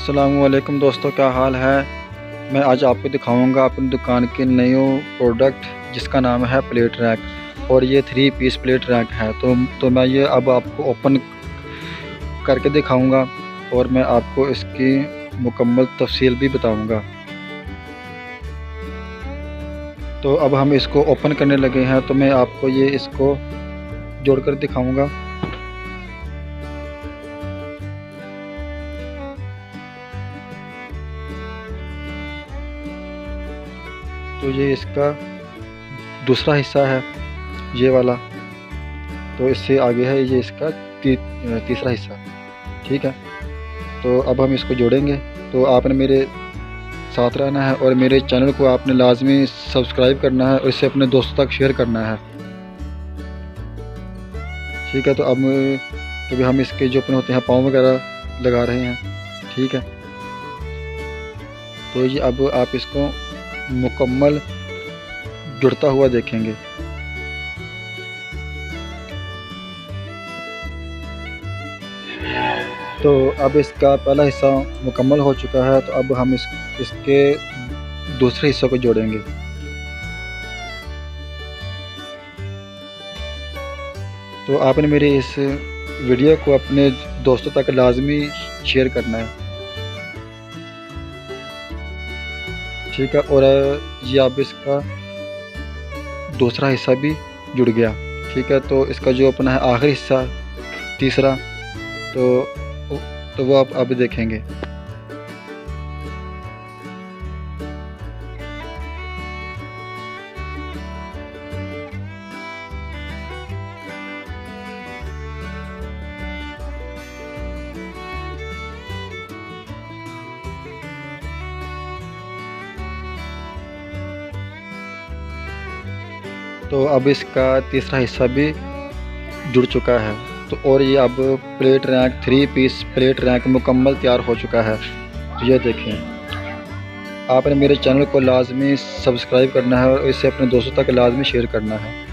अस्सलामुअलैकुम दोस्तों, क्या हाल है। मैं आज आपको दिखाऊंगा अपनी दुकान के न्यू प्रोडक्ट जिसका नाम है प्लेट रैक, और ये 3 पीस प्लेट रैक है। तो मैं ये अब आपको ओपन करके दिखाऊंगा और मैं आपको इसकी मुकम्मल तफसील भी बताऊंगा। तो अब हम इसको ओपन करने लगे हैं, तो मैं आपको ये इसको जोड़कर दिखाऊंगा। तो ये इसका दूसरा हिस्सा है, ये वाला। तो इससे आगे है ये इसका तीसरा हिस्सा, ठीक है। तो अब हम इसको जोड़ेंगे। तो आपने मेरे साथ रहना है और मेरे चैनल को आपने लाजमी सब्सक्राइब करना है और इसे अपने दोस्तों तक शेयर करना है, ठीक है। तो अब कभी हम इसके जो अपन होते हैं पाँव वगैरह लगा रहे हैं, ठीक है। तो ये अब आप इसको मुकम्मल जुड़ता हुआ देखेंगे। तो अब इसका पहला हिस्सा मुकम्मल हो चुका है। तो अब हम इसके दूसरे हिस्से को जोड़ेंगे। तो आपने मेरी इस वीडियो को अपने दोस्तों तक लाजमी शेयर करना है, ठीक है। और ये अब इसका दूसरा हिस्सा भी जुड़ गया, ठीक है। तो इसका जो अपना है आखिरी हिस्सा तीसरा, तो वो आप अब देखेंगे। तो अब इसका तीसरा हिस्सा भी जुड़ चुका है। तो और ये अब plate rack 3 piece plate rack मुकम्मल तैयार हो चुका है। तो ये देखें, आपने मेरे चैनल को लाजमी सब्सक्राइब करना है और इसे अपने दोस्तों तक लाजमी शेयर करना है।